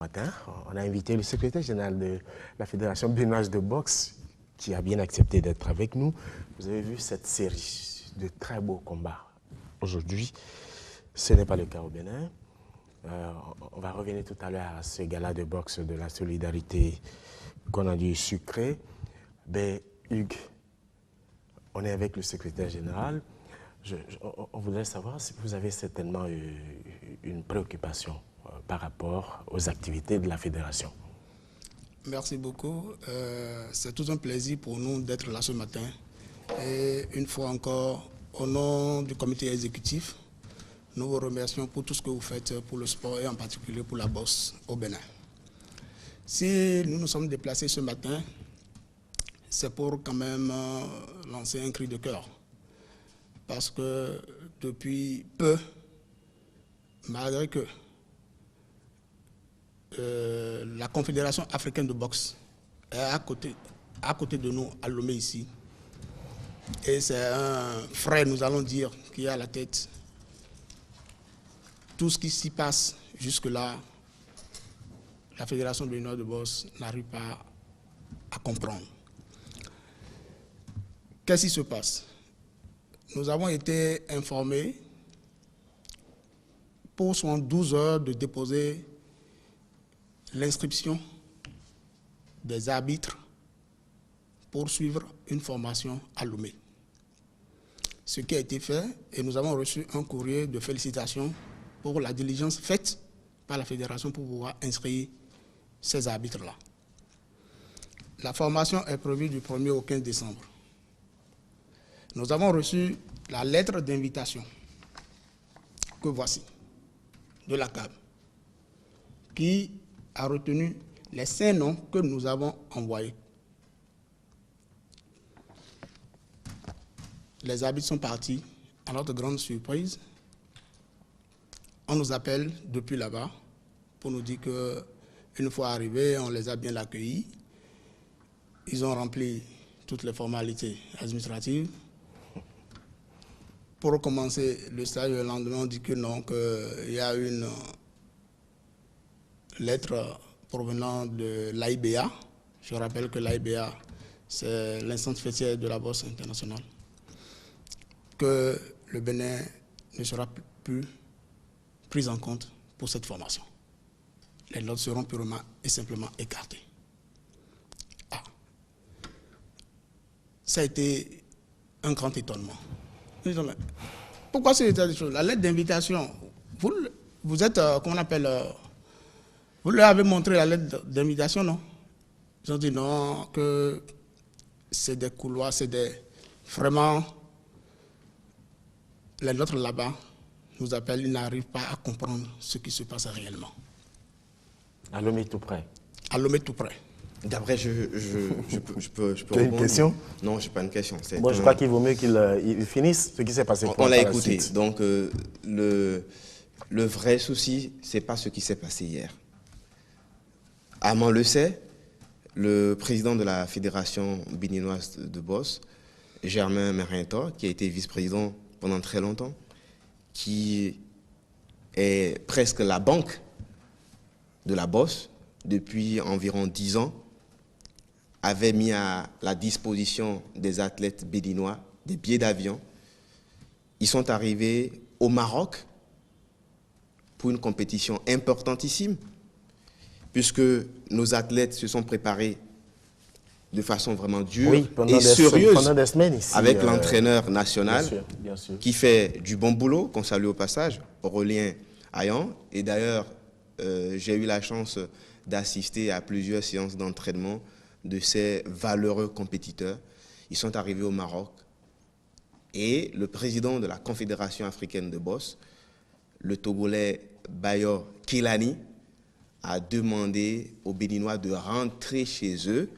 Matin, on a invité le secrétaire général de la Fédération béninoise de boxe qui a bien accepté d'être avec nous. Vous avez vu cette série de très beaux combats. Aujourd'hui, ce n'est pas le cas au Bénin. On va revenir tout à l'heure à ce gala de boxe de la solidarité qu'on a dû sucrer. Ben, Hugues, on est avec le secrétaire général. On voudrait savoir si vous avez certainement une préoccupation par rapport aux activités de la fédération. Merci beaucoup. C'est tout un plaisir pour nous d'être là ce matin. Et une fois encore, au nom du comité exécutif, nous vous remercions pour tout ce que vous faites pour le sport et en particulier pour la boxe au Bénin. Si nous nous sommes déplacés ce matin, c'est pour quand même lancer un cri de cœur. Parce que depuis peu, malgré que la Confédération africaine de boxe est à côté de nous, à Lomé ici. Et c'est un frère, nous allons dire, qui est à la tête. Tout ce qui s'y passe jusque-là, la Fédération béninoise de boxe n'arrive pas à comprendre. Qu'est-ce qui se passe? Nous avons été informés pour 72 heures de déposer l'inscription des arbitres pour suivre une formation à Lomé. Ce qui a été fait, et nous avons reçu un courrier de félicitations pour la diligence faite par la fédération pour pouvoir inscrire ces arbitres-là. La formation est prévue du 1er au 15 décembre. Nous avons reçu la lettre d'invitation que voici, de la CAB, qui a retenu les 5 noms que nous avons envoyés. Les arbitres sont partis, à notre grande surprise. On nous appelle depuis là-bas pour nous dire qu'une fois arrivés, on les a bien accueillis. Ils ont rempli toutes les formalités administratives. Pour commencer le stage, le lendemain, on dit que non, qu'il y a une lettre provenant de l'AIBA. Je rappelle que l'AIBA, c'est l'instance faîtière de la boxe internationale, que le Bénin ne sera plus pris en compte pour cette formation. Les notes seront purement et simplement écartées. Ah. Ça a été un grand étonnement. Pourquoi c'est l'état des choses? La lettre d'invitation, vous êtes, comment on appelle, vous leur avez montré la lettre d'invitation, non? Ils ont dit non, que c'est des couloirs, c'est des... Vraiment, les nôtres là-bas nous appellent, ils n'arrivent pas à comprendre ce qui se passe réellement. À Lomé tout près. À Lomé tout près. D'après, je peux Tu as une question? Non, je n'ai pas une question. Moi, je crois qu'il vaut mieux qu'il finisse ce qui s'est passé. On l'a écouté. Donc, le vrai souci, ce n'est pas ce qui s'est passé hier. Armand le sait, le président de la Fédération béninoise de boxe, Germain Merintor, qui a été vice-président pendant très longtemps, qui est presque la banque de la boxe depuis environ 10 ans, avait mis à la disposition des athlètes béninois des billets d'avion. Ils sont arrivés au Maroc pour une compétition importantissime, puisque nos athlètes se sont préparés de façon vraiment dure et sérieuse pendant des semaines ici, avec l'entraîneur national bien sûr. qui fait du bon boulot, qu'on salue au passage, Aurélien Ayan. Et d'ailleurs, j'ai eu la chance d'assister à plusieurs séances d'entraînement de ces valeureux compétiteurs. Ils sont arrivés au Maroc et le président de la Confédération africaine de boxe, le Togolais Bayo Kilani, a demandé aux Béninois de rentrer chez eux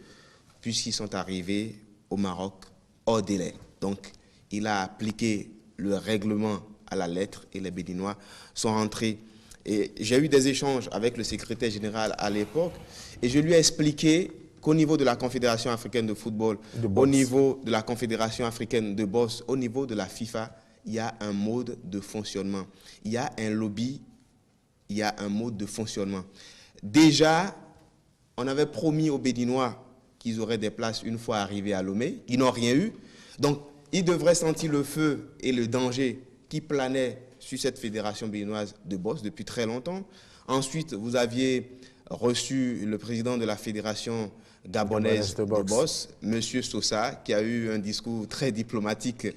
puisqu'ils sont arrivés au Maroc hors délai. Donc, il a appliqué le règlement à la lettre et les Béninois sont rentrés. Et j'ai eu des échanges avec le secrétaire général à l'époque et je lui ai expliqué qu'au niveau de la Confédération africaine de football, au niveau de la Confédération africaine de boxe, au niveau de la FIFA, il y a un mode de fonctionnement. Il y a un lobby, il y a un mode de fonctionnement. Déjà, on avait promis aux Béninois qu'ils auraient des places une fois arrivés à Lomé. Ils n'ont rien eu. Donc, ils devraient sentir le feu et le danger qui planait sur cette fédération béninoise de boxe depuis très longtemps. Ensuite, vous aviez reçu le président de la fédération gabonaise de boxe, M. Sosa, qui a eu un discours très diplomatique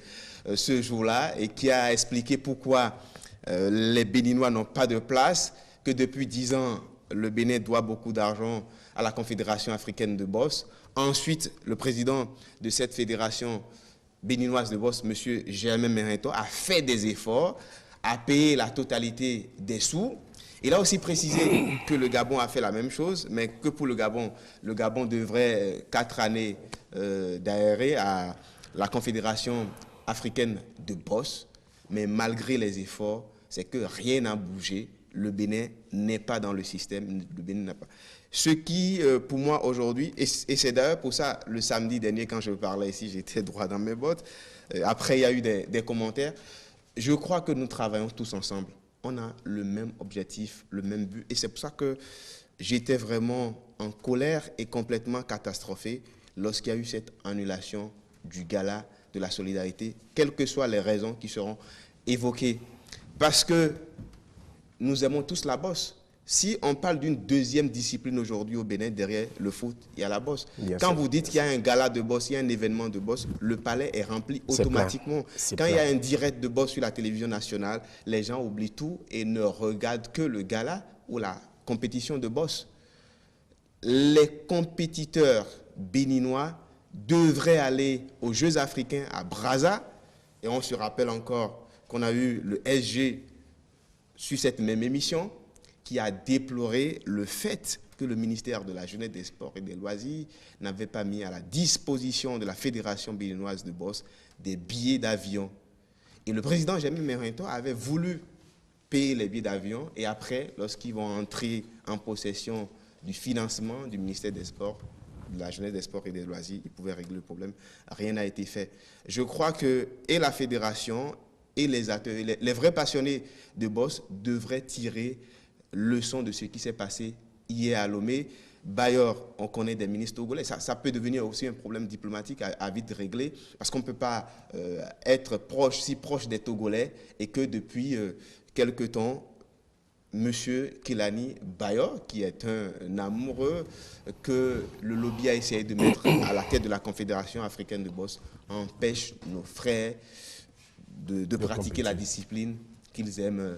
ce jour-là et qui a expliqué pourquoi les Béninois n'ont pas de place, que depuis 10 ans, le Bénin doit beaucoup d'argent à la Confédération africaine de boxe. Ensuite, le président de cette fédération béninoise de boxe, M. Germain Merinto, a fait des efforts, a payé la totalité des sous. Il a aussi précisé que le Gabon a fait la même chose, mais que pour le Gabon devrait 4 années d'adhérer à la Confédération africaine de boxe. Mais malgré les efforts, c'est que rien n'a bougé. Le Bénin n'est pas dans le système. Le Bénin n'a pas. Ce qui, pour moi, aujourd'hui, et c'est d'ailleurs pour ça, le samedi dernier, quand je parlais ici, j'étais droit dans mes bottes. Après, il y a eu des commentaires. Je crois que nous travaillons tous ensemble. On a le même objectif, le même but. Et c'est pour ça que j'étais vraiment en colère et complètement catastrophé lorsqu'il y a eu cette annulation du gala de la solidarité, quelles que soient les raisons qui seront évoquées. Parce que nous aimons tous la boxe. Si on parle d'une deuxième discipline aujourd'hui au Bénin, derrière le foot, il y a la boxe. Quand vous dites qu'il y a un gala de boxe, il y a un événement de boxe, le palais est rempli automatiquement. Quand il y a un direct de boxe sur la télévision nationale, les gens oublient tout et ne regardent que le gala ou la compétition de boxe. Les compétiteurs béninois devraient aller aux Jeux africains à Brazza. Et on se rappelle encore qu'on a eu le SG sur cette même émission, qui a déploré le fait que le ministère de la Jeunesse, des Sports et des Loisirs n'avait pas mis à la disposition de la Fédération béninoise de boxe des billets d'avion. Et le président Germain Merinto avait voulu payer les billets d'avion et après, lorsqu'ils vont entrer en possession du financement du ministère des Sports, de la Jeunesse, des Sports et des Loisirs, ils pouvaient régler le problème. Rien n'a été fait. Je crois que et la fédération et les acteurs, les vrais passionnés de boxe devraient tirer leçon de ce qui s'est passé hier à Lomé. Bayor, on connaît des ministres togolais. Ça peut devenir aussi un problème diplomatique à vite régler, parce qu'on ne peut pas être si proche des Togolais et que depuis quelque temps, M. Kilani Bayor, qui est un amoureux que le lobby a essayé de mettre à la tête de la Confédération africaine de boxe, empêche nos frères de pratiquer la discipline qu'ils aiment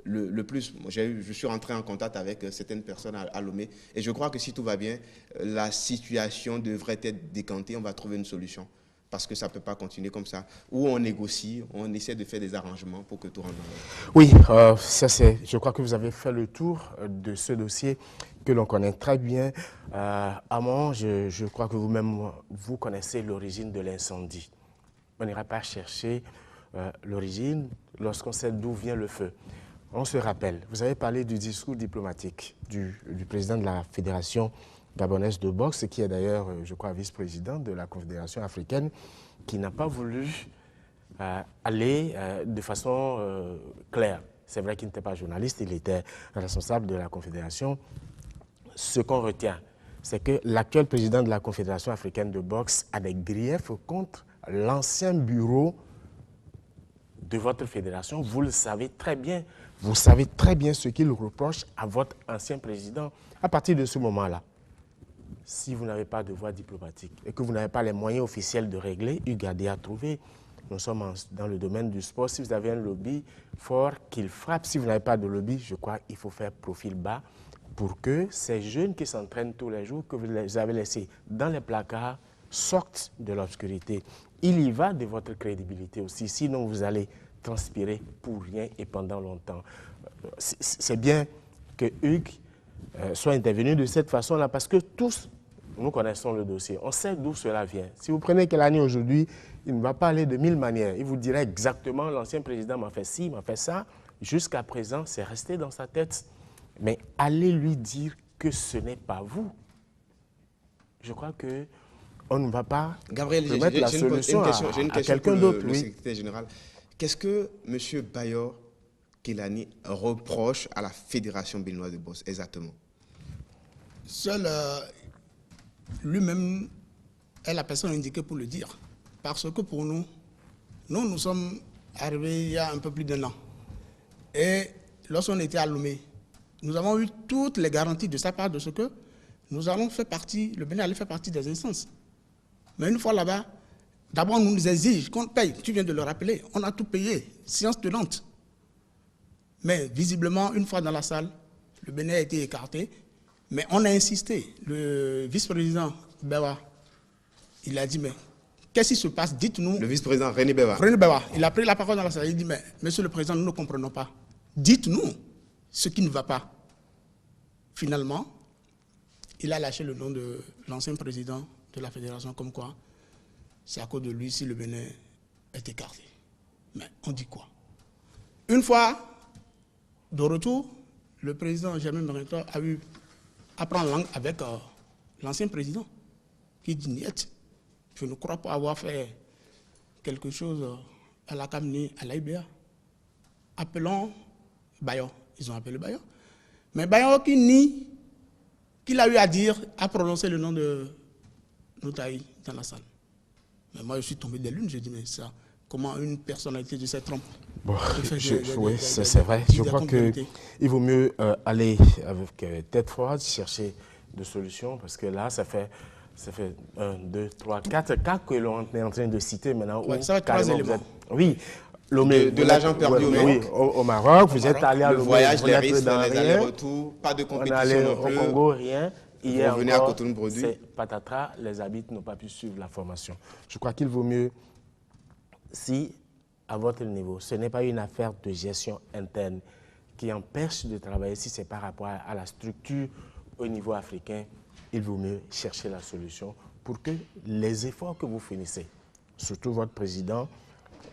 le plus. Je suis rentré en contact avec certaines personnes à Lomé et je crois que si tout va bien, la situation devrait être décantée, on va trouver une solution. Parce que ça ne peut pas continuer comme ça. Ou on négocie, on essaie de faire des arrangements pour que tout rentre dans l'ordre. Oui, je crois que vous avez fait le tour de ce dossier que l'on connaît très bien. Amand, je crois que vous-même, vous connaissez l'origine de l'incendie. On n'ira pas chercher l'origine lorsqu'on sait d'où vient le feu. On se rappelle, vous avez parlé du discours diplomatique du président de la Fédération gabonaise de boxe, qui est d'ailleurs, je crois, vice-président de la Confédération africaine, qui n'a pas voulu aller de façon claire. C'est vrai qu'il n'était pas journaliste, il était responsable de la Confédération. Ce qu'on retient, c'est que l'actuel président de la Confédération africaine de boxe a des griefs contre l'ancien bureau de votre fédération. Vous le savez très bien. Vous savez très bien ce qu'il reproche à votre ancien président. À partir de ce moment-là, si vous n'avez pas de voie diplomatique et que vous n'avez pas les moyens officiels de régler, Ugadi a trouvé. Nous sommes dans le domaine du sport. Si vous avez un lobby fort qu'il frappe, si vous n'avez pas de lobby, je crois qu'il faut faire profil bas pour que ces jeunes qui s'entraînent tous les jours, que vous avez laissés dans les placards, sortent de l'obscurité. Il y va de votre crédibilité aussi, sinon vous allez transpirer pour rien et pendant longtemps. C'est bien que Hugues soit intervenu de cette façon-là, parce que tous, nous connaissons le dossier, on sait d'où cela vient. Si vous prenez Kilani aujourd'hui, il ne va pas aller de 1000 manières. Il vous dirait exactement, l'ancien président m'a fait ci, m'a fait ça. Jusqu'à présent, c'est resté dans sa tête. Mais allez lui dire que ce n'est pas vous. Je crois que on ne va pas remettre la solution à quelqu'un d'autre. Le secrétaire général, qu'est-ce que M. Bayor Kilani reproche à la Fédération béninoise de boxe exactement? Seul lui-même est la personne indiquée pour le dire. Parce que pour nous, nous sommes arrivés il y a un peu plus d'1 an. Et lorsqu'on était à Lomé, nous avons eu toutes les garanties de sa part de ce que nous allons faire partie, le Bénin allait faire partie des instances. Mais une fois là-bas, d'abord on nous exige qu'on paye, tu viens de le rappeler, on a tout payé, séance tenante. Mais visiblement, une fois dans la salle, le Bénin a été écarté, mais on a insisté. Le vice-président Bewa, il a dit, mais qu'est-ce qui se passe? Dites-nous. Le vice-président René Bewa. René Bewa, il a pris la parole dans la salle, il dit, mais monsieur le président, nous ne comprenons pas. Dites-nous ce qui ne va pas. Finalement, il a lâché le nom de l'ancien président de la fédération, comme quoi c'est à cause de lui si le Bénin est écarté. Mais on dit quoi? Une fois de retour, le président Germain Méritor a eu à prendre langue avec l'ancien président qui dit niet. Je ne crois pas avoir fait quelque chose à la CAMNI, à l'AIBA. Appelons Bayon. Ils ont appelé Bayon. Mais Bayon qui nie qu'il a eu à dire, à prononcer le nom de Noutaï dans la salle. Mais moi, je suis tombé des lunes, je dis, mais ça, comment une personnalité de cette trompe bon, oui, c'est vrai. Je crois qu'il vaut mieux aller avec tête froide, chercher des solutions, parce que là, ça fait 1, 2, 3, 4 cas que l'on est en train de citer maintenant. Ouais, ça va être 3 éléments. Oui. De l'argent perdu au Maroc. Oui, au Maroc. Vous êtes allé à Lomé. Le voyage, les risques, les allers-retours, pas de compétition non plus. Au Congo, rien. Hier revenez à Cotonou, c'est patatras, les arbitres n'ont pas pu suivre la formation. Je crois qu'il vaut mieux, si à votre niveau, ce n'est pas une affaire de gestion interne qui empêche de travailler, si c'est par rapport à la structure au niveau africain, il vaut mieux chercher la solution pour que les efforts que vous finissez, surtout votre président,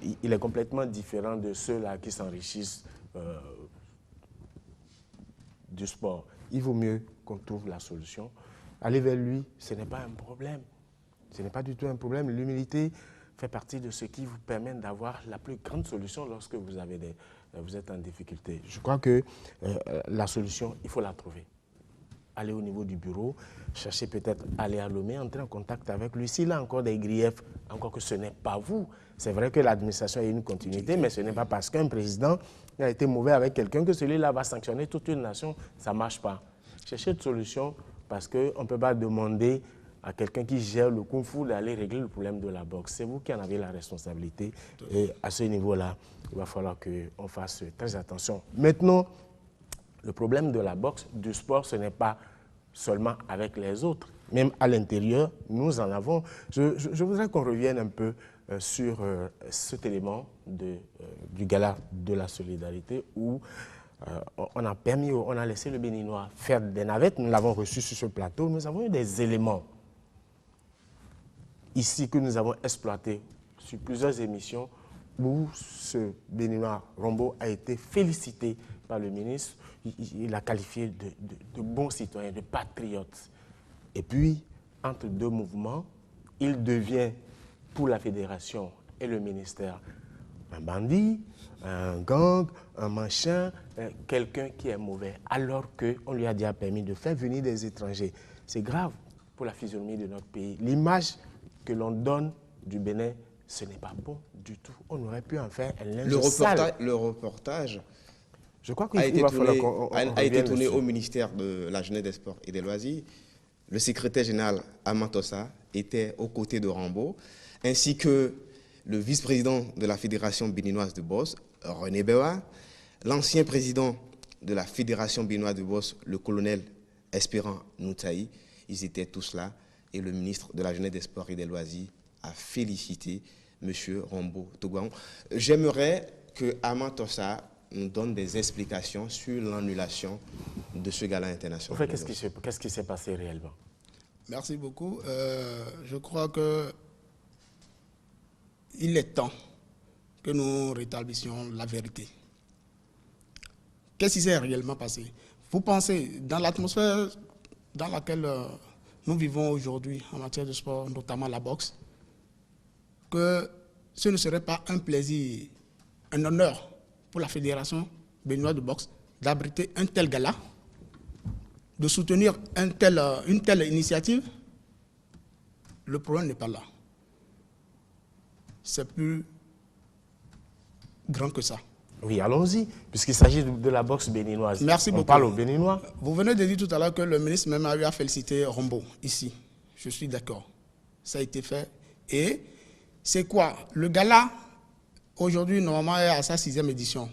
il est complètement différent de ceux-là qui s'enrichissent du sport. Il vaut mieux qu'on trouve la solution. Aller vers lui, ce n'est pas un problème. Ce n'est pas du tout un problème. L'humilité fait partie de ce qui vous permet d'avoir la plus grande solution lorsque vous êtes en difficulté. Je crois que la solution, il faut la trouver. Aller au niveau du bureau, chercher peut-être aller à Lomé, entrer en contact avec lui. S'il a encore des griefs, encore que ce n'est pas vous. C'est vrai que l'administration a une continuité, mais ce n'est pas parce qu'un président a été mauvais avec quelqu'un que celui-là va sanctionner toute une nation. Ça ne marche pas. Cherchez une solution parce qu'on ne peut pas demander à quelqu'un qui gère le kung-fu d'aller régler le problème de la boxe. C'est vous qui en avez la responsabilité. Et à ce niveau-là, il va falloir qu'on fasse très attention. Maintenant, le problème de la boxe, du sport, ce n'est pas seulement avec les autres. Même à l'intérieur, nous en avons. Je voudrais qu'on revienne un peu sur cet élément du gala de la solidarité où on a laissé le Béninois faire des navettes. Nous l'avons reçu sur ce plateau. Nous avons eu des éléments ici que nous avons exploités sur plusieurs émissions où ce Béninois Rombo a été félicité par le ministre. Il l'a qualifié de bon citoyen, de patriote. Et puis, entre deux mouvements, il devient, pour la fédération et le ministère, un bandit, un gang, un machin, quelqu'un qui est mauvais, alors qu'on lui a déjà permis de faire venir des étrangers. C'est grave pour la physionomie de notre pays. L'image que l'on donne du Bénin, ce n'est pas bon du tout. On aurait pu en faire un linge sale. Le reportage je crois qu'il a été tourné tourné au ministère de la Jeunesse, des Sports et des Loisirs. Le secrétaire général Amatossa était aux côtés de Rambo, ainsi que le vice-président de la Fédération béninoise de boxe, René Bewa, l'ancien président de la Fédération béninoise de boxe, le colonel Espérant Noutaï. Ils étaient tous là et le ministre de la Jeunesse, des Sports et des Loisirs a félicité M. Rombo Togouan. J'aimerais que Amatossa nous donne des explications sur l'annulation de ce gala international. En fait, qu'est-ce qui s'est passé réellement? Merci beaucoup. Je crois que il est temps que nous rétablissions la vérité. Qu'est-ce qui s'est réellement passé? Vous pensez, dans l'atmosphère dans laquelle nous vivons aujourd'hui en matière de sport, notamment la boxe, que ce ne serait pas un plaisir, un honneur pour la Fédération béninoise de boxe d'abriter un tel gala? de soutenir une telle initiative, le problème n'est pas là. C'est plus grand que ça. Oui, allons-y, puisqu'il s'agit de la boxe béninoise. Merci beaucoup. On parle aux Béninois. Vous venez de dire tout à l'heure que le ministre même a eu à féliciter Rombo, ici. Je suis d'accord. Ça a été fait. Et c'est quoi? Le gala, aujourd'hui, normalement, est à sa 6e édition.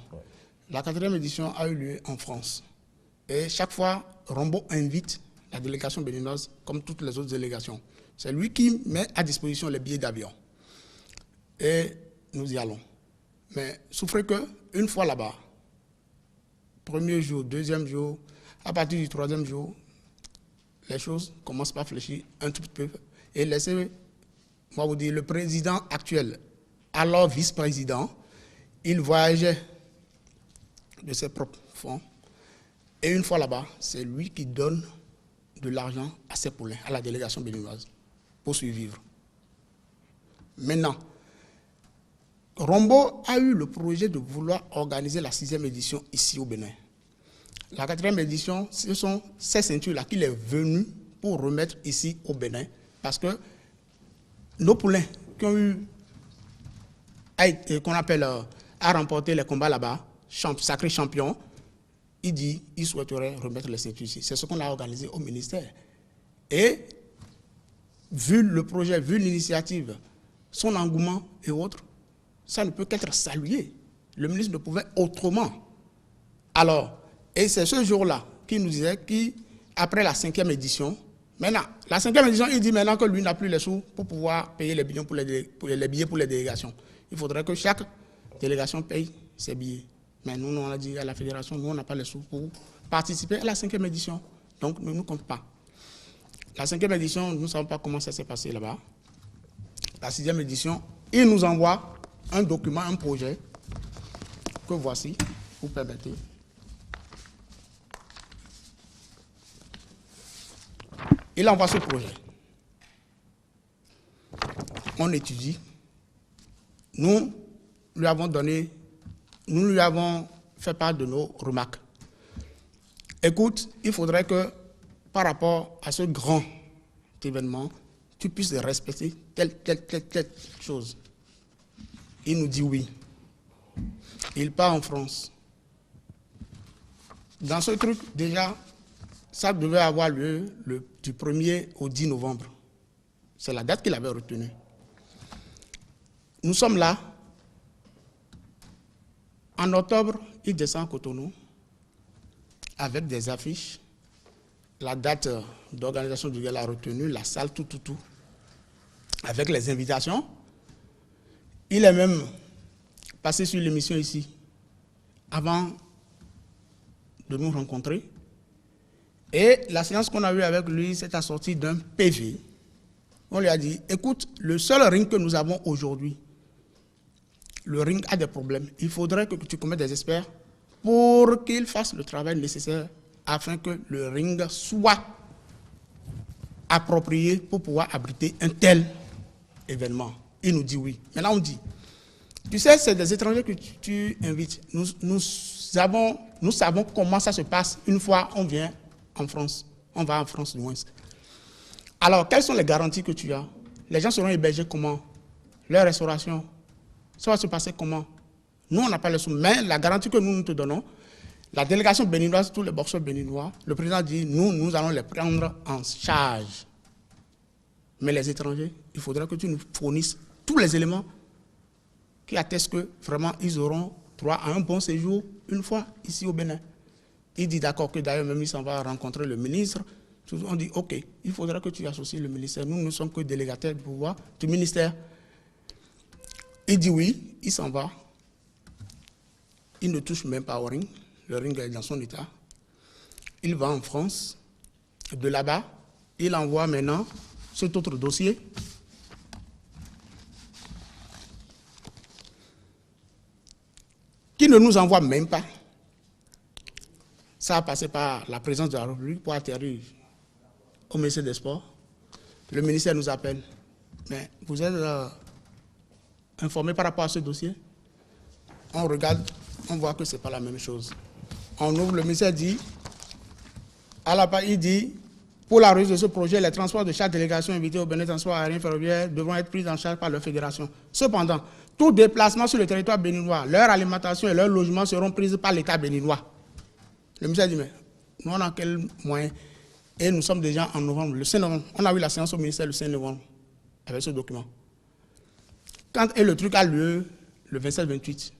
La 4e édition a eu lieu en France. Et chaque fois, Rombo invite la délégation béninoise, comme toutes les autres délégations. C'est lui qui met à disposition les billets d'avion. Et nous y allons. Mais souffrez qu'une fois là-bas, premier jour, deuxième jour, à partir du troisième jour, les choses commencent par fléchir un tout petit peu. Et laissez-moi vous dire, le président actuel, alors vice-président, il voyageait de ses propres fonds. Et une fois là-bas, c'est lui qui donne de l'argent à ses poulains, à la délégation béninoise, pour survivre. Maintenant, Rombo a eu le projet de vouloir organiser la 6e édition ici au Bénin. La 4e édition, ce sont ces ceintures-là qu'il est venu pour remettre ici au Bénin. Parce que nos poulains qui ont eu, qu'on appelle, à remporter les combats là-bas, sacré champion, il souhaiterait remettre les ceintures ici. C'est ce qu'on a organisé au ministère. Et vu le projet, vu l'initiative, son engouement et autres, ça ne peut qu'être salué. Le ministre ne pouvait autrement. Alors, et c'est ce jour-là qu'il nous disait qu'après la 5e édition, maintenant, la 5e édition, il dit maintenant que lui n'a plus les sous pour pouvoir payer les billets pour les délégations. Il faudrait que chaque délégation paye ses billets. Mais nous, on a dit à la fédération, nous, on n'a pas les sous pour participer à la 5e édition. Donc, ne nous compte pas. La 5e édition, nous ne savons pas comment ça s'est passé là-bas. La 6e édition, il nous envoie un document, un projet, que voici, vous permettez. Il envoie ce projet. On étudie. Nous lui avons fait part de nos remarques. Écoute, il faudrait que, par rapport à ce grand événement, tu puisses respecter telle chose. Il nous dit oui. Il part en France. Dans ce truc, déjà, ça devait avoir lieu du 1er au 10 novembre. C'est la date qu'il avait retenue. Nous sommes là. En octobre, il descend à Cotonou avec des affiches, la date d'organisation du gala retenue, la salle, tout, avec les invitations. Il est même passé sur l'émission ici, avant de nous rencontrer. Et la séance qu'on a eue avec lui s'est assortie d'un PV. On lui a dit, écoute, le seul ring que nous avons aujourd'hui, le ring a des problèmes. Il faudrait que tu commettes des experts pour qu'ils fassent le travail nécessaire afin que le ring soit approprié pour pouvoir abriter un tel événement. Il nous dit oui. Maintenant, on dit, tu sais, c'est des étrangers que tu invites. Nous savons comment ça se passe une fois on vient en France. On va en France, du moins. Alors, quelles sont les garanties que tu as? Les gens seront hébergés comment? Leur restauration, ça va se passer comment? Nous, on n'a pas les sous. Mais la garantie que nous te donnons, la délégation béninoise, tous les boxeurs béninois, le président dit, nous allons les prendre en charge. Mais les étrangers, il faudra que tu nous fournisses tous les éléments qui attestent que vraiment ils auront droit à un bon séjour une fois ici au Bénin. Il dit d'accord que d'ailleurs même il s'en va rencontrer le ministre. On dit ok, il faudra que tu associes le ministère. Nous ne sommes que délégataires du pouvoir du ministère. Il dit oui, il s'en va. Il ne touche même pas au ring. Le ring est dans son état. Il va en France. De là-bas, il envoie maintenant cet autre dossier. Qui ne nous envoie même pas. Ça a passé par la présidence de la République pour atterrir au ministère des Sports. Le ministère nous appelle. Mais vous êtes informé par rapport à ce dossier? On regarde, on voit que ce n'est pas la même chose. On ouvre, le ministère dit, À la part, il dit, pour la réussite de ce projet, les transports de chaque délégation invitée au Bénin Transport Aérien Ferroviaire devront être pris en charge par leur fédération. Cependant, tout déplacement sur le territoire béninois, leur alimentation et leur logement seront pris par l'État béninois. Le ministère dit, mais nous, on a quel moyen? Et nous sommes déjà en novembre, le 5 novembre. On a eu la séance au ministère le 5 novembre avec ce document. Et le truc a lieu le 27-28.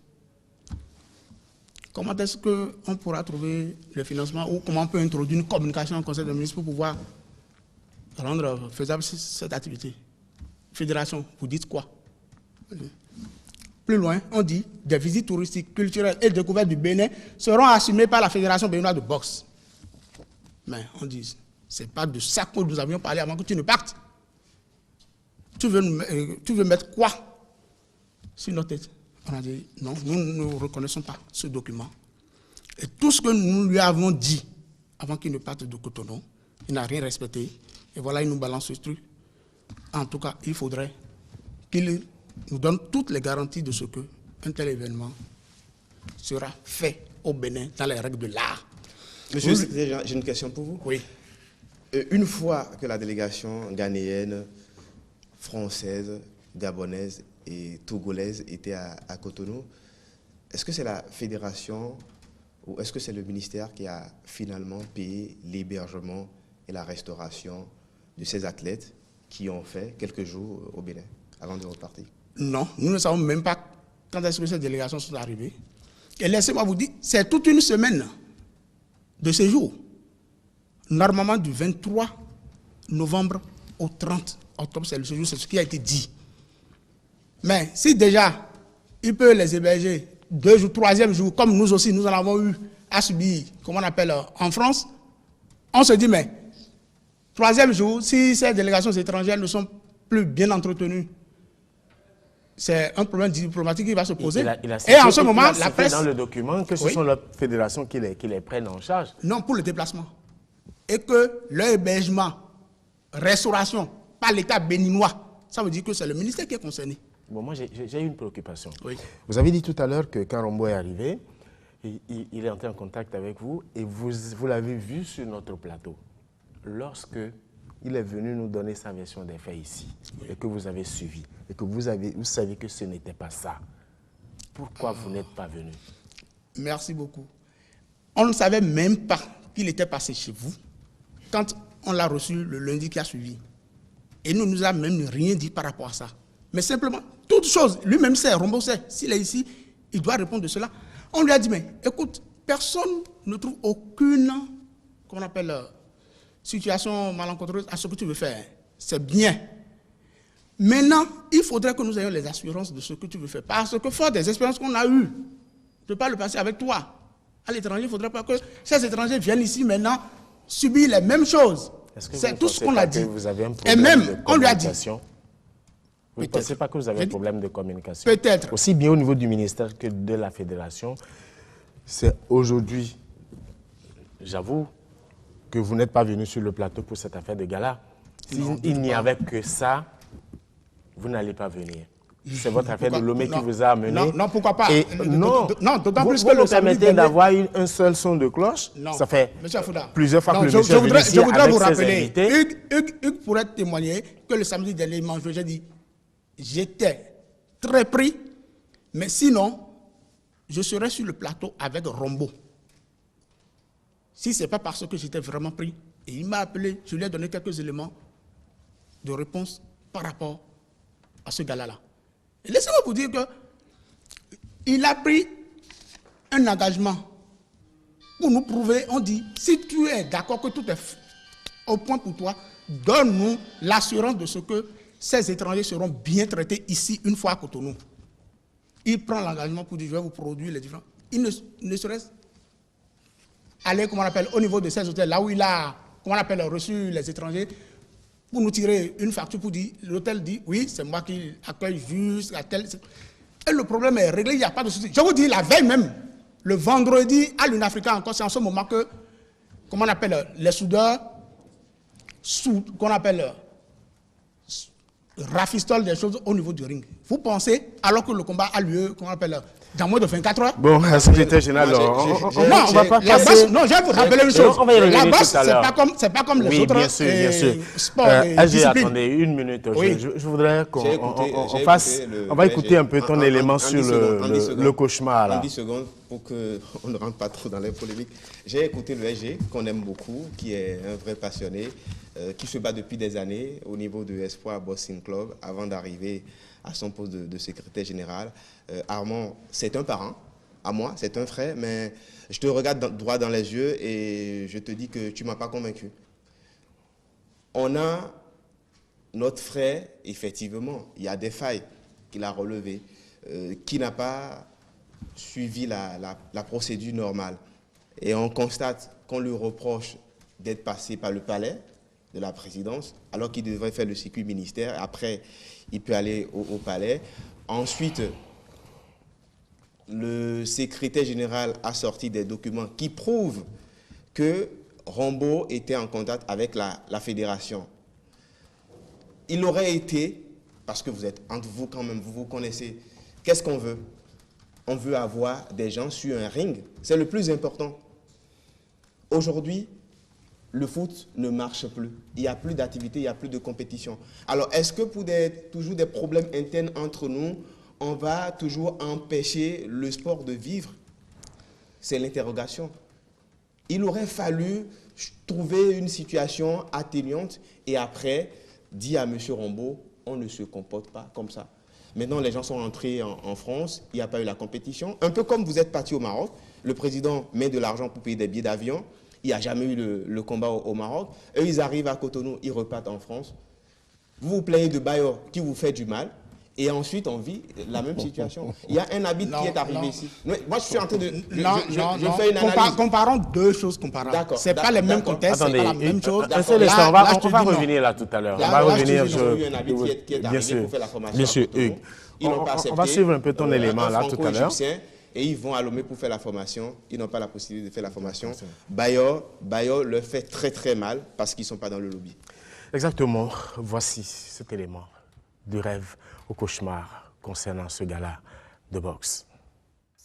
Comment est-ce qu'on pourra trouver le financement ou comment on peut introduire une communication au Conseil des ministres pour pouvoir rendre faisable cette activité? Fédération, vous dites quoi? Plus loin, on dit des visites touristiques, culturelles et découvertes du Bénin seront assumées par la Fédération béninoise de boxe. Mais on dit, ce n'est pas de ça que nous avions parlé avant que tu ne partes. Tu veux mettre quoi sur notre tête? On a dit, non, nous ne reconnaissons pas ce document. Et tout ce que nous lui avons dit avant qu'il ne parte de Cotonou, il n'a rien respecté. Et voilà, il nous balance ce truc. En tout cas, il faudrait qu'il nous donne toutes les garanties de ce qu'un tel événement sera fait au Bénin dans les règles de l'art. Monsieur, j'ai une question pour vous. Oui. Une fois que la délégation ghanéenne, française, gabonaise et togolaise était à Cotonou, est-ce que c'est la fédération ou est-ce que c'est le ministère qui a finalement payé l'hébergement et la restauration de ces athlètes qui ont fait quelques jours au Bénin avant de repartir? Non, nous ne savons même pas quand est-ce que ces délégations sont arrivées. Et laissez-moi vous dire, c'est toute une semaine de séjour. Normalement du 23 novembre au 30 octobre, c'est le séjour, c'est ce qui a été dit. Mais si déjà, il peut les héberger 2 jours, 3e jour, comme nous aussi, nous en avons eu à subir, comment on appelle, en France, on se dit, mais 3e jour, si ces délégations étrangères ne sont plus bien entretenues, c'est un problème diplomatique qui va se poser. Et en ce moment, la presse... dans le document que ce sont les fédérations qui les prennent en charge. Non, pour le déplacement. Et que leur hébergement, restauration, par l'État béninois, ça veut dire que c'est le ministère qui est concerné. Bon, moi, j'ai une préoccupation. Oui. Vous avez dit tout à l'heure que quand Rombo est arrivé, il est entré en contact avec vous et vous l'avez vu sur notre plateau. Lorsque il est venu nous donner sa version des faits ici, et que vous avez suivi, et que vous savez que ce n'était pas ça, pourquoi vous n'êtes pas venu? Merci beaucoup. On ne savait même pas qu'il était passé chez vous quand on l'a reçu le lundi qui a suivi. Et il ne nous a même rien dit par rapport à ça. Mais simplement, toute chose, lui-même sait, Rombo sait, s'il est ici, il doit répondre de cela. On lui a dit, mais écoute, personne ne trouve aucune, comment on appelle, situation malencontreuse à ce que tu veux faire. C'est bien. Maintenant, il faudrait que nous ayons les assurances de ce que tu veux faire. Parce que fort des expériences qu'on a eues, je ne peux pas le passer avec toi. À l'étranger, il ne faudrait pas que ces étrangers viennent ici maintenant subir les mêmes choses. C'est tout ce qu'on a dit. Vous avez un et même, on lui a dit. Vous ne pensez pas que vous avez un problème de communication? Peut-être. Aussi bien au niveau du ministère que de la fédération, c'est aujourd'hui, j'avoue, que vous n'êtes pas venu sur le plateau pour cette affaire de gala. S'il n'y avait que ça, vous n'allez pas venir. C'est votre affaire de Lomé qui vous a amené. Non, pourquoi pas? Et non, d'autant plus que vous permettez d'avoir un seul son de cloche. Non. Ça fait Afouda, plusieurs fois que le monsieur est venu ici je voudrais avec vous ses rappeler, invités. Hugues pourrait témoigner que le samedi dernier, j'ai dit, j'étais très pris, mais sinon, je serais sur le plateau avec Rombo. Si ce n'est pas parce que j'étais vraiment pris, et il m'a appelé, je lui ai donné quelques éléments de réponse par rapport à ce gars-là. Et laissez-moi vous dire qu'il a pris un engagement pour nous prouver, on dit, si tu es d'accord que tout est au point pour toi, donne-nous l'assurance de ce que ces étrangers seront bien traités ici une fois à Cotonou. Il prend l'engagement pour dire, je vais vous produire les différents. Il ne serait aller, comment on appelle, au niveau de ces hôtels, là où il a, comment on appelle, reçu les étrangers, pour nous tirer une facture pour dire, l'hôtel dit, oui, c'est moi qui accueille jusqu'à tel... Et le problème est réglé, il n'y a pas de souci. Je vous dis, la veille même, le vendredi, à l'Unafrica encore, c'est en ce moment que, comment on appelle, les soudeurs, qu'on appelle rafistole des choses au niveau du ring. Vous pensez, alors que le combat a lieu, comment on appelle, dans moins de 24 heures. Bon, secrétaire général, on va pas passer... Non, je vais vous rappeler une chose. On va y revenir La boxe, tout à l'heure. c'est pas comme les autres bien sûr. sports et disciplines. Attendez, une minute. Oui. Je voudrais qu'on fasse... On va écouter un peu ton élément sur le cauchemar. En Là. 10 secondes, pour qu'on ne rentre pas trop dans les polémiques. J'ai écouté le SG, qu'on aime beaucoup, qui est un vrai passionné, qui se bat depuis des années au niveau de Espoir Boxing Club, avant d'arriver à son poste de secrétaire général. Armand, c'est un parent, à moi, c'est un frère, mais je te regarde droit dans les yeux et je te dis que tu ne m'as pas convaincu. On a notre frère, effectivement, il y a des failles qu'il a relevées, qui n'a pas suivi la procédure normale. Et on constate qu'on lui reproche d'être passé par le palais de la présidence, alors qu'il devrait faire le circuit ministère. Après, il peut aller au palais. Ensuite, le secrétaire général a sorti des documents qui prouvent que Rambo était en contact avec la fédération. Il aurait été, parce que vous êtes entre vous quand même, vous vous connaissez, qu'est-ce qu'on veut? On veut avoir des gens sur un ring. C'est le plus important. Aujourd'hui, le foot ne marche plus. Il n'y a plus d'activité, il n'y a plus de compétition. Alors, est-ce que pour toujours des problèmes internes entre nous, on va toujours empêcher le sport de vivre? C'est l'interrogation. Il aurait fallu trouver une situation atténuante et après, dire à M. Rambo, on ne se comporte pas comme ça. Maintenant, les gens sont entrés en France, il n'y a pas eu la compétition. Un peu comme vous êtes parti au Maroc, le président met de l'argent pour payer des billets d'avion, il n'y a jamais eu le combat au Maroc. Eux, ils arrivent à Cotonou, ils repartent en France. Vous vous plaignez de Bayor qui vous fait du mal. Et ensuite, on vit la même situation. Il y a un habit qui est arrivé ici. Moi, je suis en train de... Je fais une analyse. Comparons deux choses comparables. Ce n'est pas les mêmes contextes, ce n'est pas la même chose. On va revenir là tout à l'heure. On va revenir sur... Bien sûr. Monsieur Hugues, on va suivre un peu ton élément là tout à l'heure. Et ils vont à Lomé pour faire la formation. Ils n'ont pas la possibilité de faire la formation. Bayor leur fait très très mal parce qu'ils ne sont pas dans le lobby. Exactement. Voici cet élément de rêve au cauchemar concernant ce gala de boxe.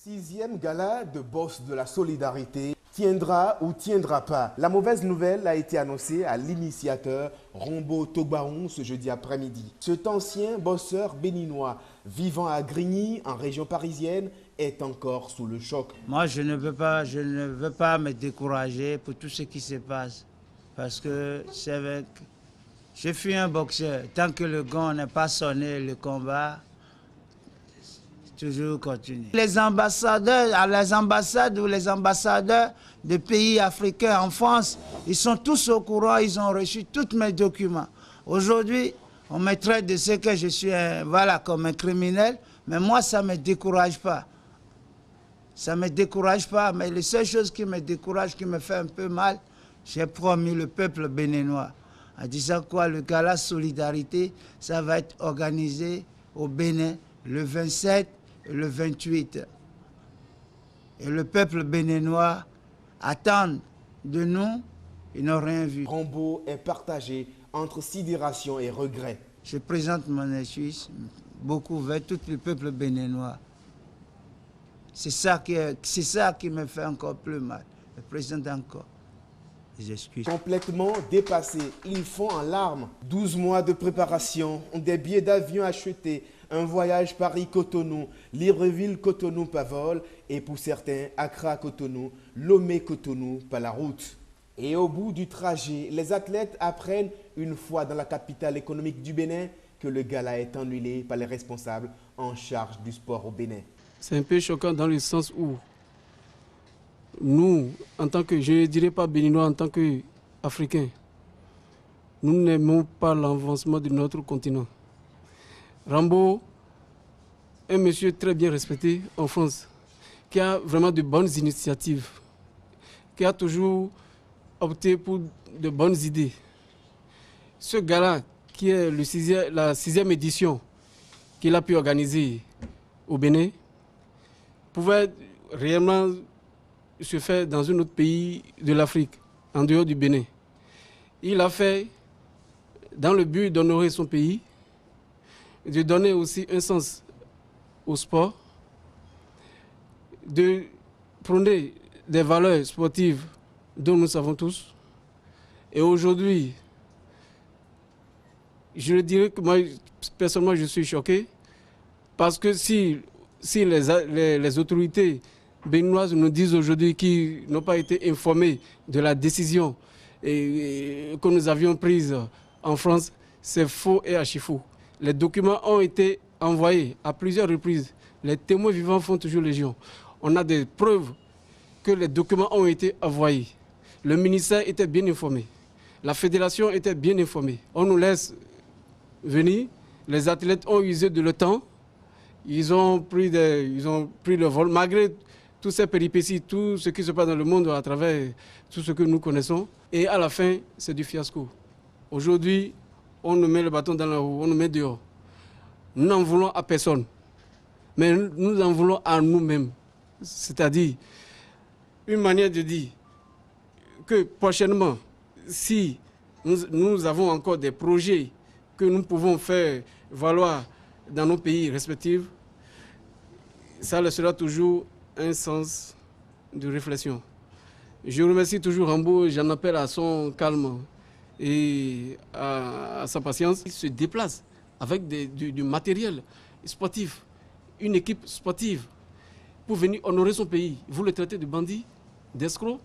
6e gala de boxe de la solidarité tiendra ou tiendra pas. La mauvaise nouvelle a été annoncée à l'initiateur Rambo Togbaron ce jeudi après-midi. Cet ancien boxeur béninois vivant à Grigny en région parisienne est encore sous le choc. Moi, je ne veux pas me décourager pour tout ce qui se passe parce que c'est avec... Je suis un boxeur. Tant que le gong n'est pas sonné, le combat toujours continue. Les ambassadeurs à les ambassades ou les ambassadeurs de pays africains en France, ils sont tous au courant, ils ont reçu tous mes documents. Aujourd'hui, on me traite de ce que je suis comme un criminel, mais moi, ça ne me décourage pas. Ça ne me décourage pas, mais les seules choses qui me découragent, qui me fait un peu mal, j'ai promis le peuple béninois. En disant quoi, le gala Solidarité, ça va être organisé au Bénin le 27 et le 28. Et le peuple béninois attend de nous, ils n'ont rien vu. Rambo est partagé entre sidération et regret. Je présente mon excuse beaucoup vers tout le peuple béninois. C'est ça qui me fait encore plus mal. Je présente encore. Complètement dépassés, ils font en larmes. 12 mois de préparation, des billets d'avion achetés, un voyage Paris-Cotonou, Libreville-Cotonou-Pavol et pour certains, Accra-Cotonou, Lomé-Cotonou par la route. Et au bout du trajet, les athlètes apprennent, une fois dans la capitale économique du Bénin, que le gala est annulé par les responsables en charge du sport au Bénin. C'est un peu choquant dans le sens où nous, en tant que, je ne dirais pas béninois, en tant qu'Africains, nous n'aimons pas l'avancement de notre continent. Rambo, un monsieur très bien respecté en France, qui a vraiment de bonnes initiatives, qui a toujours opté pour de bonnes idées. Ce gala, qui est la 6e édition qu'il a pu organiser au Bénin, pouvait réellement se fait dans un autre pays de l'Afrique, en dehors du Bénin. Il a fait dans le but d'honorer son pays de donner aussi un sens au sport, de prôner des valeurs sportives dont nous savons tous. Et aujourd'hui, je dirais que moi, personnellement, je suis choqué parce que si les autorités béninoises nous disent aujourd'hui qu'ils n'ont pas été informés de la décision que nous avions prise en France, c'est faux et archi-faux. Les documents ont été envoyés à plusieurs reprises. Les témoins vivants font toujours légion. On a des preuves que les documents ont été envoyés. Le ministère était bien informé. La fédération était bien informée. On nous laisse venir. Les athlètes ont usé de leur temps. Ils ont pris le vol. Malgré toutes ces péripéties, tout ce qui se passe dans le monde à travers tout ce que nous connaissons. Et à la fin, c'est du fiasco. Aujourd'hui, on nous met le bâton dans la roue, on nous met dehors. Nous n'en voulons à personne. Mais nous en voulons à nous-mêmes. C'est-à-dire, une manière de dire que prochainement, si nous avons encore des projets que nous pouvons faire valoir dans nos pays respectifs, ça sera toujours un sens de réflexion. Je remercie toujours Rambo, j'en appelle à son calme et à sa patience. Il se déplace avec du matériel sportif, une équipe sportive, pour venir honorer son pays. Vous le traitez de bandit, d'escroc,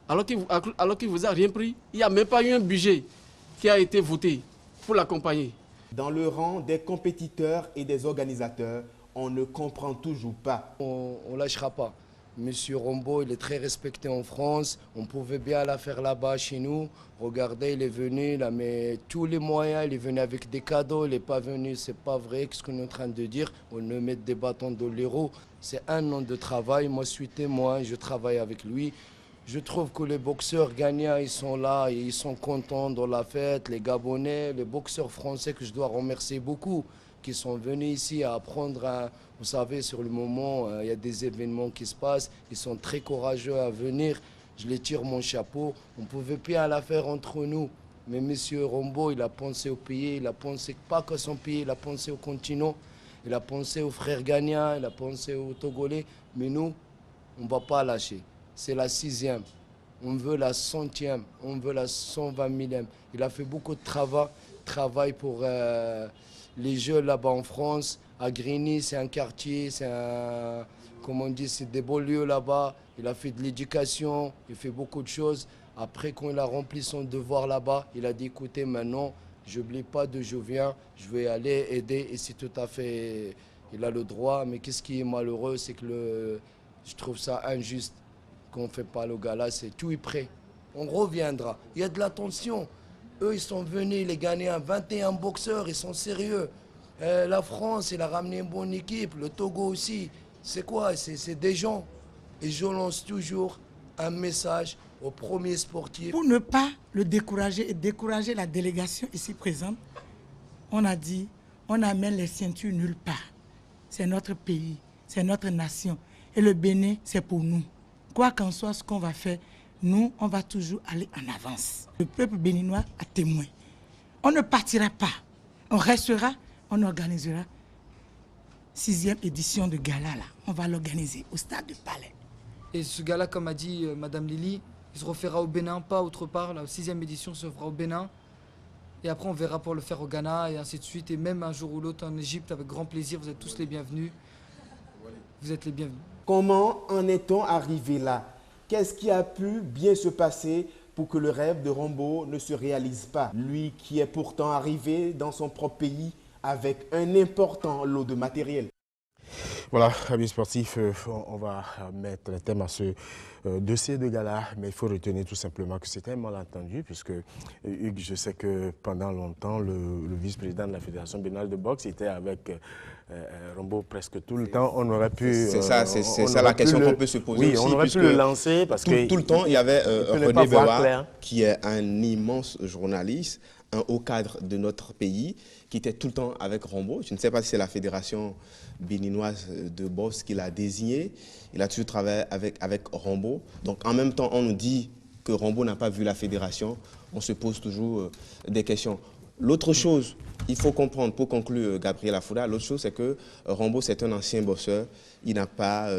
alors qu'il ne vous a rien pris. Il n'y a même pas eu un budget qui a été voté pour l'accompagner. Dans le rang des compétiteurs et des organisateurs, on ne comprend toujours pas. On ne lâchera pas. Monsieur Rombo, il est très respecté en France. On pouvait bien la faire là-bas chez nous. Regardez, il est venu, il a mis tous les moyens. Il est venu avec des cadeaux. Il n'est pas venu, c'est pas vrai. Qu'est-ce qu'on est en train de dire? On nous met des bâtons dans les roues. C'est un an de travail. Moi, je suis témoin. Je travaille avec lui. Je trouve que les boxeurs gagnants, ils sont là. Ils sont contents dans la fête. Les Gabonais, les boxeurs français que je dois remercier beaucoup, qui sont venus ici à apprendre. Vous savez, sur le moment, il y a des événements qui se passent. Ils sont très courageux à venir. Je les tire mon chapeau. On ne pouvait pas la faire entre nous. Mais M. Rombo, il a pensé au pays. Il a pensé pas qu'à son pays, il a pensé au continent. Il a pensé aux frères gagnants, il a pensé aux Togolais. Mais nous, on ne va pas lâcher. C'est la 6e. On veut la 100e. On veut la 120 000e. Il a fait beaucoup de travail pour les jeux là-bas en France. À Grigny, c'est un quartier, c'est des beaux lieux là-bas. Il a fait de l'éducation, il fait beaucoup de choses. Après, quand il a rempli son devoir là-bas, il a dit, écoutez, maintenant, je n'oublie pas d'où je viens, je vais aller aider. Et c'est tout à fait, il a le droit. Mais qu'est-ce qui est malheureux, c'est que je trouve ça injuste qu'on ne fait pas le gala, c'est tout est prêt. On reviendra. Il y a de l'attention. Eux, ils sont venus, les Ghanéens, 21 boxeurs, ils sont sérieux. La France, il a ramené une bonne équipe, le Togo aussi. C'est quoi? C'est des gens. Et je lance toujours un message aux premiers sportifs. Pour ne pas le décourager et décourager la délégation ici présente, on a dit, on amène les ceintures nulle part. C'est notre pays, c'est notre nation. Et le Bénin, c'est pour nous. Quoi qu'en soit ce qu'on va faire, nous, on va toujours aller en avance. Le peuple béninois a témoin. On ne partira pas. On restera. On organisera 6e édition de gala là. On va l'organiser au stade du Palais. Et ce gala, comme a dit Madame Lily, il se refera au Bénin, pas autre part. La 6e édition se fera au Bénin. Et après, on verra pour le faire au Ghana et ainsi de suite. Et même un jour ou l'autre en Égypte, avec grand plaisir. Vous êtes tous les bienvenus. Vous êtes les bienvenus. Comment en est-on arrivé là? Qu'est-ce qui a pu bien se passer pour que le rêve de Rombo ne se réalise pas? Lui qui est pourtant arrivé dans son propre pays avec un important lot de matériel. Voilà, amis sportifs, on va mettre le thème à ce dossier de gala, mais il faut retenir tout simplement que c'était un malentendu, puisque Hugues, je sais que pendant longtemps, le vice-président de la Fédération béninoise de boxe était avec Rombo presque tout le temps. On aurait pu... C'est ça la question qu'on peut se poser aussi. Oui, on aurait pu le lancer parce que... Tout le temps, il y avait René Bewa, qui est un immense journaliste, un haut cadre de notre pays, qui était tout le temps avec Rombo. Je ne sais pas si c'est la Fédération béninoise de boxe qui l'a désigné. Il a toujours travaillé avec Rombo. Donc en même temps, on nous dit que Rombo n'a pas vu la fédération. On se pose toujours des questions. L'autre chose, il faut comprendre, pour conclure Gabriel Afouda, l'autre chose c'est que Rambo c'est un ancien bosseur, il n'a pas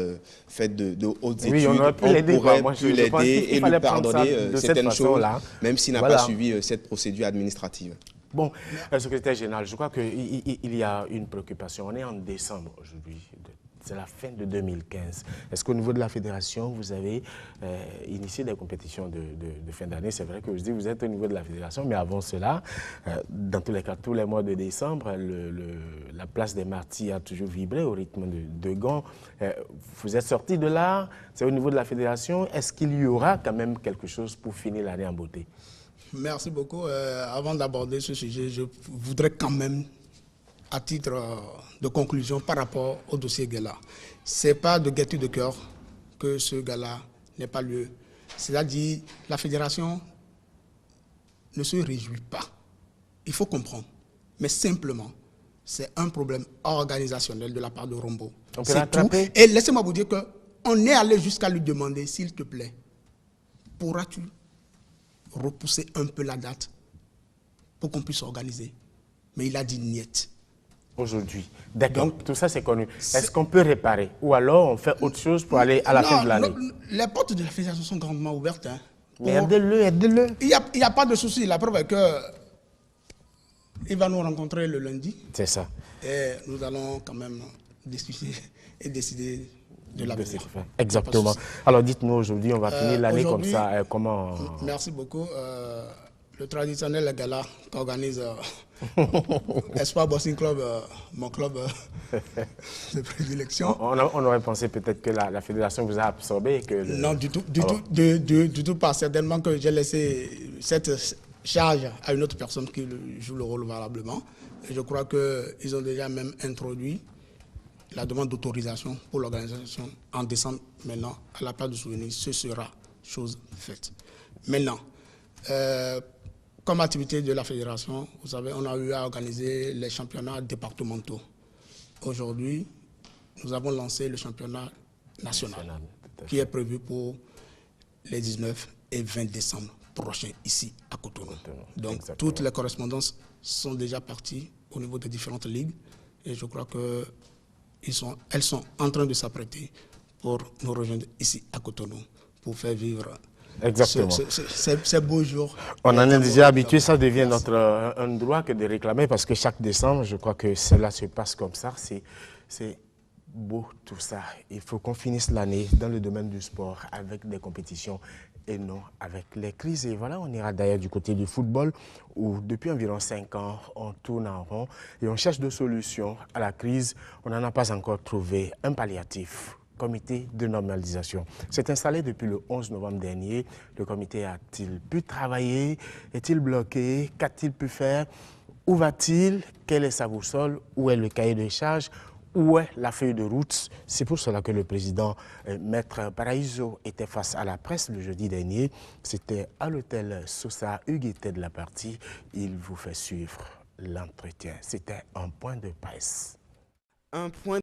fait de hautes études, on aurait pu l'aider, pourrait moi, plus l'aider et lui pardonner certaines choses, même s'il n'a pas suivi cette procédure administrative. Bon, secrétaire général, je crois qu'il y a une préoccupation. On est en décembre aujourd'hui, c'est la fin de 2015. Est-ce qu'au niveau de la fédération, vous avez initié des compétitions de fin d'année? C'est vrai que je dis vous êtes au niveau de la fédération, mais avant cela, dans tous les cas, tous les mois de décembre, la place des Martyrs a toujours vibré au rythme de Gand. Vous êtes sorti de là, c'est au niveau de la fédération. Est-ce qu'il y aura quand même quelque chose pour finir l'année en beauté? Merci beaucoup. Avant d'aborder ce sujet, je voudrais quand même, à titre de conclusion par rapport au dossier Gala, ce n'est pas de gaieté de cœur que ce Gala n'ait pas lieu. C'est-à-dire, la fédération ne se réjouit pas. Il faut comprendre. Mais simplement, c'est un problème organisationnel de la part de Rombo. C'est tout. Et laissez-moi vous dire qu'on est allé jusqu'à lui demander, s'il te plaît, pourras-tu repousser un peu la date pour qu'on puisse organiser? Mais il a dit niet. Aujourd'hui. D'accord, tout ça c'est connu. Est-ce qu'on peut réparer? Ou alors on fait autre chose pour aller à la fin de l'année? Les portes de la fédération sont grandement ouvertes. Hein, mais aidez-le, aidez-le. Il n'y a pas de souci. La preuve est qu'il va nous rencontrer le lundi. C'est ça. Et nous allons quand même discuter et décider de l'avenir. Exactement. Alors dites-nous aujourd'hui, on va finir l'année comme ça. Comment... Merci beaucoup. Le traditionnel gala qu'organise Espoir Boxing Club, mon club de prédilection. On aurait pensé peut-être que la fédération vous a absorbé. Non, du tout pas. Certainement que j'ai laissé cette charge à une autre personne qui joue le rôle valablement. Et je crois qu'ils ont déjà même introduit la demande d'autorisation pour l'organisation en décembre. Maintenant, à la place de souvenir, ce sera chose faite. Maintenant, comme activité de la fédération, vous savez, on a eu à organiser les championnats départementaux. Aujourd'hui, nous avons lancé le championnat national qui est prévu pour les 19 et 20 décembre prochains ici à Cotonou. Donc, toutes les correspondances sont déjà parties au niveau des différentes ligues et je crois qu'elles sont en train de s'apprêter pour nous rejoindre ici à Cotonou pour faire vivre ces beaux jours. On en est déjà habitué, ça devient un droit que de réclamer parce que chaque décembre, je crois que cela se passe comme ça. C'est beau tout ça. Il faut qu'on finisse l'année dans le domaine du sport avec des compétitions et non avec les crises. Et voilà, on ira d'ailleurs du côté du football où depuis environ 5 ans, on tourne en rond et on cherche des solutions à la crise. On n'en a pas encore trouvé un palliatif. Comité de normalisation s'est installé depuis le 11 novembre dernier. Le comité a-t-il pu travailler? Est-il bloqué? Qu'a-t-il pu faire? Où va-t-il? Quelle est sa boussole? Où est le cahier de charges? Où est la feuille de route? C'est pour cela que le président Maître Paraíso était face à la presse le jeudi dernier. C'était à l'hôtel Sosa. Hugues était de la partie. Il vous fait suivre l'entretien. C'était un point de presse. Un point